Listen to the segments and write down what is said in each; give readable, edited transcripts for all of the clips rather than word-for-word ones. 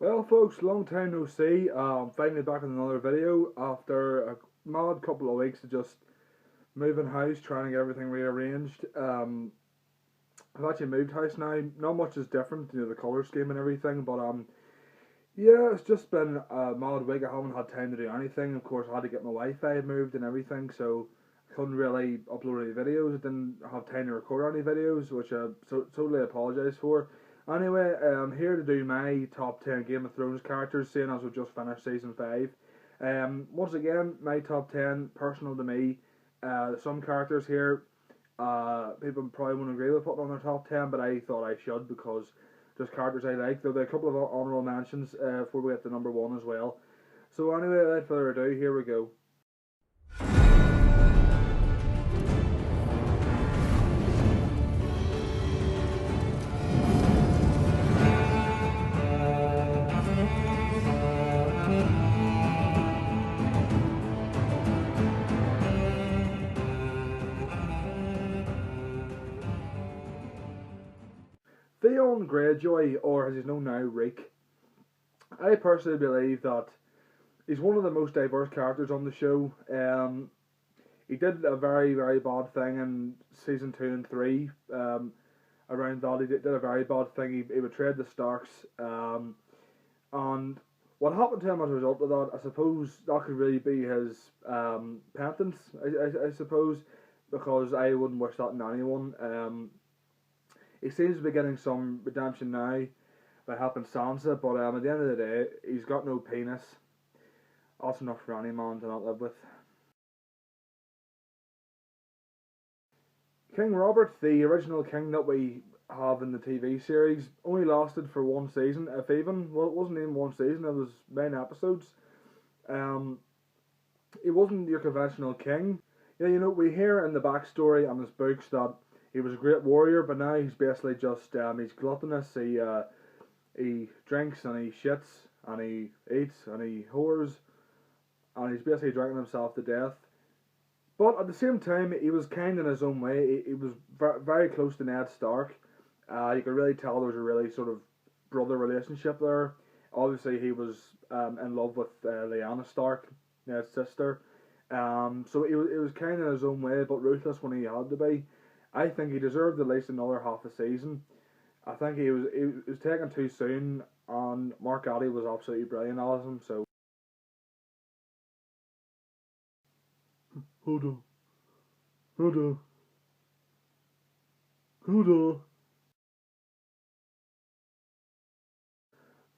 Well, folks, long time no see. I'm finally back with another video after a mad couple of weeks of just moving house, trying to get everything rearranged. I've actually moved house now. Not much is different, the color scheme and everything, but yeah, it's just been a mad week. I haven't had time to do anything. Of course, I had to get my Wi-Fi moved and everything, so I couldn't really upload any videos. I didn't have time to record any videos, which I totally apologise for. Anyway, I'm here to do my top 10 Game of Thrones characters, seeing as we've just finished season 5. Once again, my top 10, personal to me. Some characters here, people probably won't agree with putting on their top 10, but I thought I should because just characters I like. There'll be a couple of honourable mentions before we get to number 1 as well. So anyway, without further ado, here we go. Theon Greyjoy, or as he's known now, Reek. I personally believe that he's one of the most diverse characters on the show. He did a very, very bad thing in season 2 and 3. Around that, he did a very bad thing. He betrayed the Starks. And what happened to him as a result of that, I suppose that could really be his penance, I suppose, because I wouldn't wish that on anyone. He seems to be getting some redemption now by helping Sansa, but at the end of the day, he's got no penis. That's enough for any man to not live with. King Robert, the original king that we have in the TV series, only lasted for one season, if even. Well, it wasn't even one season, it was 9 episodes. Um, he wasn't your conventional king. Yeah, we hear in the backstory and his books that he was a great warrior, but now he's basically just, he's gluttonous. He drinks and he shits and he eats and he whores and he's basically drinking himself to death. But at the same time, he was kind in his own way. He was very close to Ned Stark. You could really tell there was a really sort of brother relationship there. Obviously, he was in love with Lyanna Stark, Ned's sister. So he was kind in his own way, but ruthless when he had to be. I think he deserved at least another half a season. I think he was taken too soon, and Mark Addy was absolutely brilliant as him. So. Kudo, Kudo, Kudo.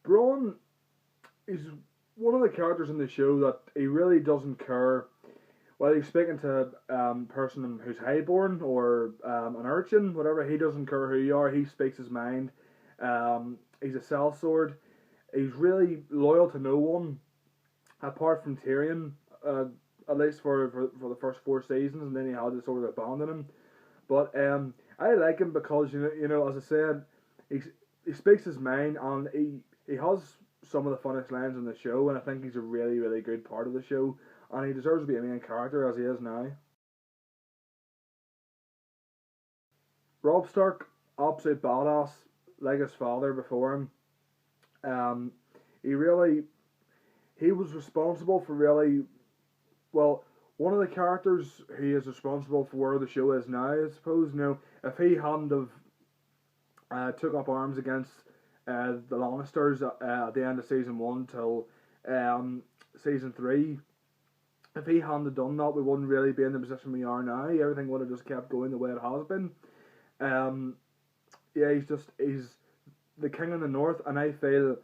Braun is one of the characters in the show that he really doesn't care whether he's speaking to a person who's highborn or an urchin, whatever. He doesn't care who you are. He speaks his mind. He's a sellsword. He's really loyal to no one apart from Tyrion. At least for the first 4 seasons, and then he had to sort of abandon him. But I like him because as I said, he speaks his mind, and he has some of the funniest lines in the show, and I think he's a really, really good part of the show, and he deserves to be a main character as he is now. Robb Stark, absolute badass, like his father before him. Um, he really he was responsible for really well. One of the characters he is responsible for where the show is now, I suppose. If he hadn't have took up arms against the Lannisters at the end of season 1 till season 3. If he hadn't done that, we wouldn't really be in the position we are now. Everything would have just kept going the way it has been. Um, yeah, he's the king in the north, and I feel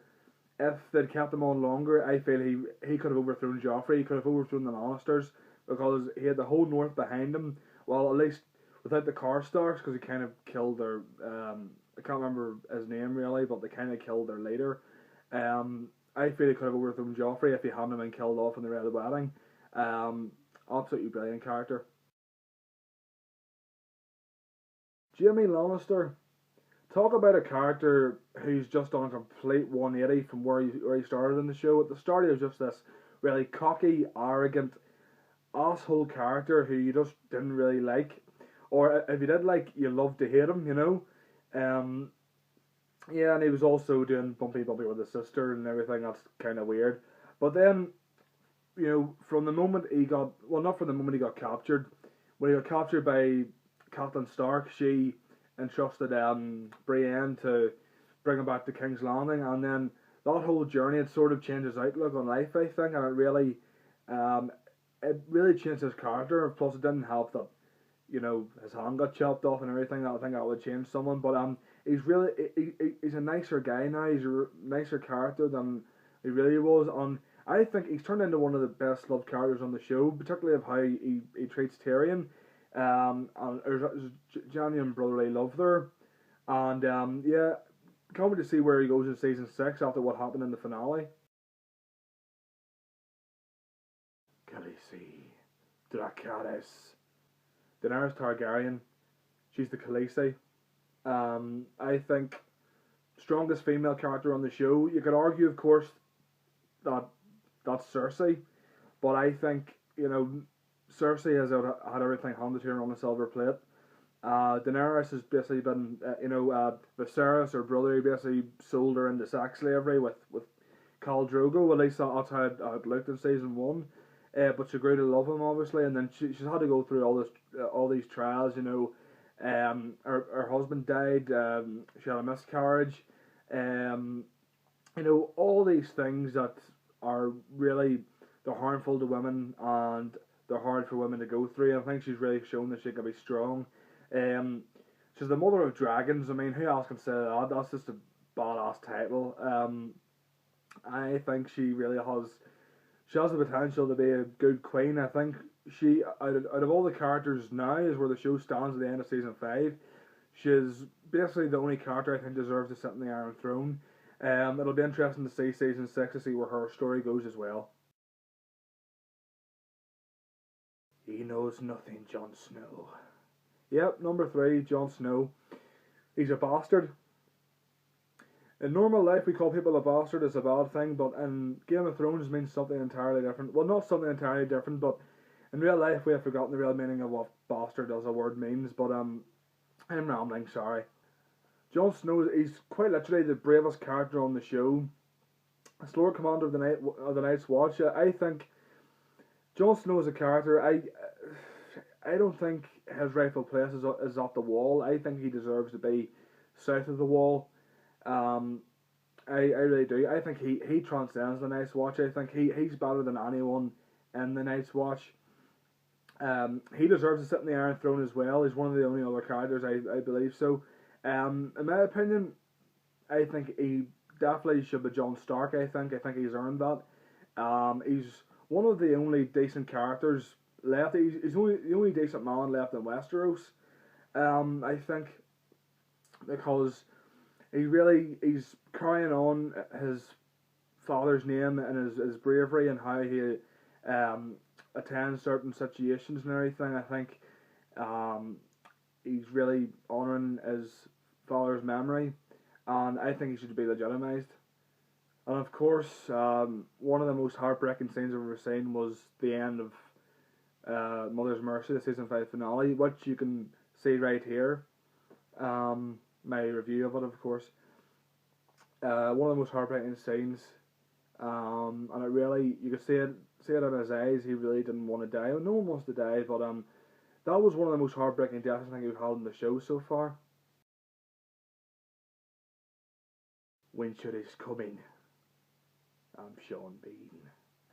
if they'd kept him on longer, I feel he could have overthrown Joffrey. He could have overthrown the Lannisters because he had the whole north behind him. Well, at least without the Karstarks, because he kind of killed their. I can't remember his name really, but they kind of killed their leader. I feel he could have overthrown Joffrey if he hadn't been killed off in the Red Wedding. Absolutely brilliant character. Jaime Lannister. Talk about a character who's just on a complete 180 from where he started in the show. At the start, he was just this really cocky, arrogant, asshole character who you just didn't really like, or if you did like, you loved to hate him. Yeah, and he was also doing bumpy bumpy with his sister and everything. That's kind of weird. But then, from the moment he got, well, not from the moment he got captured, when he got captured by Catelyn Stark, she entrusted Brienne to bring him back to King's Landing, and then that whole journey, it sort of changed his outlook on life, I think, and um, it really changed his character. Plus, it didn't help that his hand got chopped off and everything. I think that would change someone. But he's really he's a nicer guy now. He's a nicer character than he really was. And I think he's turned into one of the best loved characters on the show, particularly of how he treats Tyrion. And there's genuine brotherly love there. And yeah, can't wait to see where he goes in season 6 after what happened in the finale. Khaleesi, Dracarys, Daenerys Targaryen. She's the Khaleesi. I think strongest female character on the show. You could argue, of course, that that's Cersei, but I think Cersei has had everything handed to her on a silver plate. Daenerys has basically been, Viserys, her brother, he basically sold her into sex slavery with Khal Drogo. At least that's how it looked in season 1. But she grew to love him, obviously, and then she's had to go through all these trials. Her husband died. She had a miscarriage. Um, all these things that are really they're harmful to women and they're hard for women to go through. And I think she's really shown that she can be strong. Um, she's the mother of dragons. I mean, who else can say that? That's just a badass title. I think she has the potential to be a good queen. I think she out of all the characters now is where the show stands at the end of season 5. She's basically the only character I think deserves to sit in the Iron Throne. It'll be interesting to see season 6 to see where her story goes as well. He knows nothing, Jon Snow. Yep, number 3, Jon Snow. He's a bastard. In normal life, we call people a bastard as a bad thing, but in Game of Thrones means something entirely different. Well, not something entirely different, but in real life, we have forgotten the real meaning of what bastard as a word means. But I'm rambling. Sorry. Jon Snow, he's quite literally the bravest character on the show. As Lord Commander of the Night's Watch, I think Jon Snow is a character. I don't think his rightful place is at the wall. I think he deserves to be south of the wall. Um, I really do. I think he transcends the Night's Watch. I think he's better than anyone in the Night's Watch. He deserves to sit in the Iron Throne as well. He's one of the only other characters I believe so. In my opinion, I think he definitely should be Jon Stark. I think he's earned that. He's one of the only decent characters left. He's the only decent man left in Westeros. I think because he's carrying on his father's name and his bravery and how he um, attends certain situations and everything. I think um, he's really honouring his father's memory, and I think he should be legitimised. And of course, one of the most heartbreaking scenes I've ever seen was the end of Mother's Mercy, the season 5 finale, which you can see right here. My review of it, of course. One of the most heartbreaking scenes, and it really you could see it in his eyes. He really didn't want to die. No one wants to die, but that was one of the most heartbreaking deaths I think we've had in the show so far. Winter is coming. I'm Sean Bean.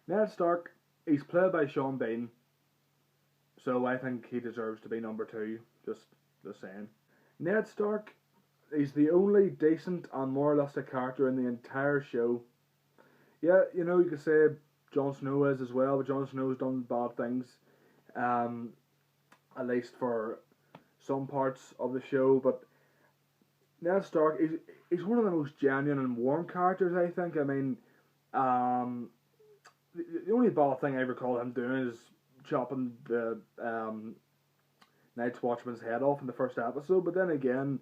Ned Stark, he's played by Sean Bean, so I think he deserves to be number 2. Just saying. Ned Stark, he's the only decent and moralistic character in the entire show. Yeah, you could say Jon Snow is as well, but Jon Snow's done bad things, um, at least for some parts of the show. But Ned Stark, he's one of the most genuine and warm characters, I think. I mean, the only bad thing I recall him doing is chopping the Night's Watchman's head off in the first episode, but then again,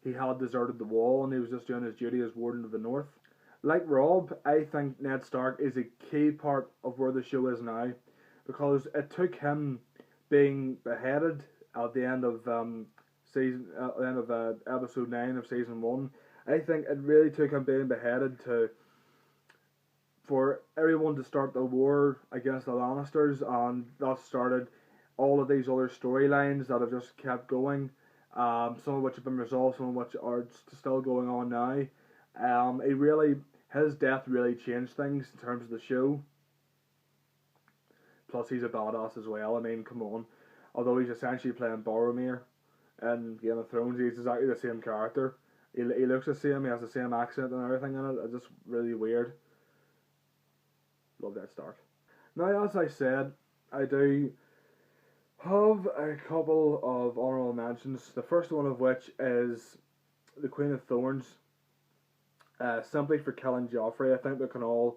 he had deserted the wall and he was just doing his duty as Warden of the North. Like Robb, I think Ned Stark is a key part of where the show is now, because it took him being beheaded at the end of episode 9 of season 1, I think it really took him being beheaded for everyone to start the war against the Lannisters, and that started all of these other storylines that have just kept going. Some of which have been resolved, some of which are still going on now. His death really changed things in terms of the show. Plus, he's a badass as well. I mean, come on. Although he's essentially playing Boromir in Game of Thrones, he's exactly the same character. He looks the same, he has the same accent and everything in it. It's just really weird. Love Ned Stark. Now, as I said, I do have a couple of honourable mentions. The first one of which is the Queen of Thorns. Simply for killing Joffrey. I think we'd all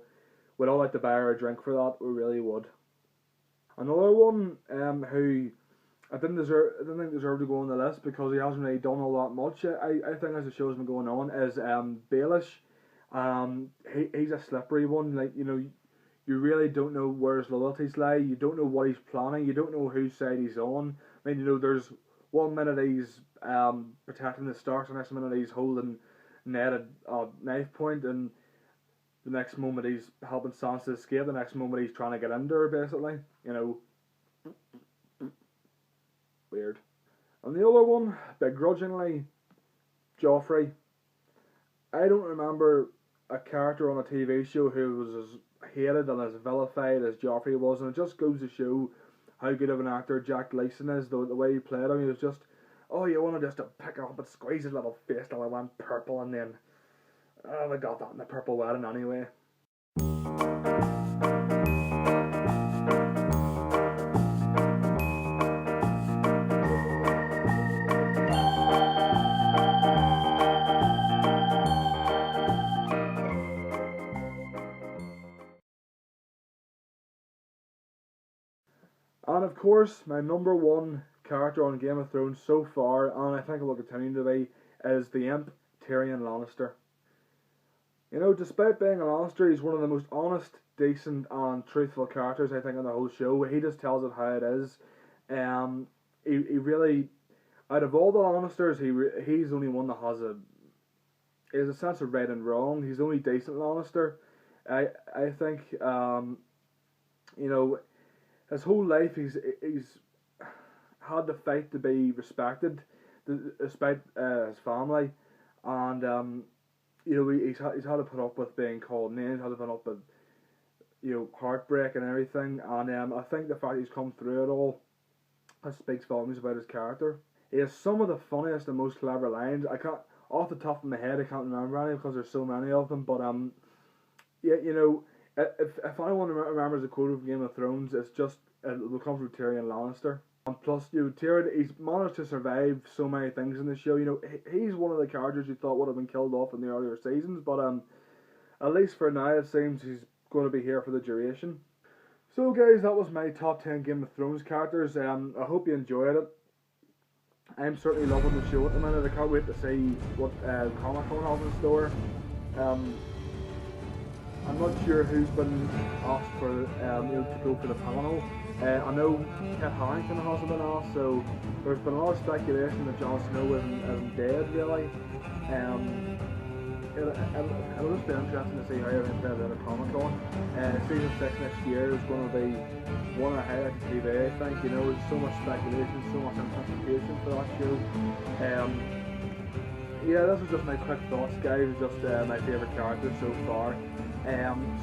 like to buy her a drink for that. We really would. Another one who I didn't think deserved to go on the list because he hasn't really done all that much. I think as the show's been going on is Baelish. He's a slippery one. Like, you know, you really don't know where his loyalties lie. You don't know what he's planning. You don't know whose side he's on. I mean, you know, there's 1 minute he's protecting the Starks, the next minute he's holding Ned at knife point, and the next moment he's helping Sansa escape. The next moment he's trying to get under her, basically. You know, weird. And the other one, begrudgingly, Joffrey. I don't remember a character on a TV show who was as hated and as vilified as Joffrey was, and it just goes to show how good of an actor Jack Gleeson is. The way he played him, he was just, oh, you want to just pick it up and squeeze his little face till it went purple, and then we got that in the purple wedding anyway. And of course, my number one character on Game of Thrones so far, and I think it will continue to be, is the imp Tyrion Lannister. You know, despite being a Lannister, he's one of the most honest, decent, and truthful characters I think in the whole show. He just tells it how it is. He really, out of all the Lannisters, he's the only one that he has a sense of right and wrong. He's the only decent Lannister. I think you know, his whole life he's had to fight to be respected, despite his family, and you know, he's had to put up with being called names, had to put up with, you know, heartbreak and everything, and I think the fact he's come through it all speaks volumes about his character. He has some of the funniest and most clever lines. I can't, off the top of my head, I can't remember any because there's so many of them, but yeah, you know, if anyone remembers a quote of Game of Thrones, it's just, it will come from Tyrion Lannister. And plus, you know, Tyrion, he's managed to survive so many things in the show. You know, he's one of the characters you thought would have been killed off in the earlier seasons, but at least for now, it seems he's going to be here for the duration. So guys, that was my top 10 Game of Thrones characters. I hope you enjoyed it. I'm certainly loving the show at the minute. I can't wait to see what Comic-Con has in store. I'm not sure who's been asked for you know, to go for the panel. I know Kit Harington hasn't been asked, so there's been a lot of speculation that Jon Snow isn't dead, really. It'll just be interesting to see how everything plays out at Comic-Con. Season 6 next year is going to be one of the highlights of TV, I think. You know, there's so much speculation, so much anticipation for that show. Yeah, this is just my quick thoughts, guys. Just my favourite characters so far.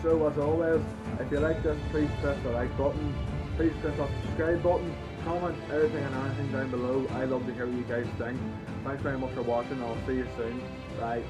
So as always, if you like this, please press the like button. Please press that subscribe button. Comment everything and anything down below. I love to hear what you guys think. Thanks very much for watching. I'll see you soon. Bye.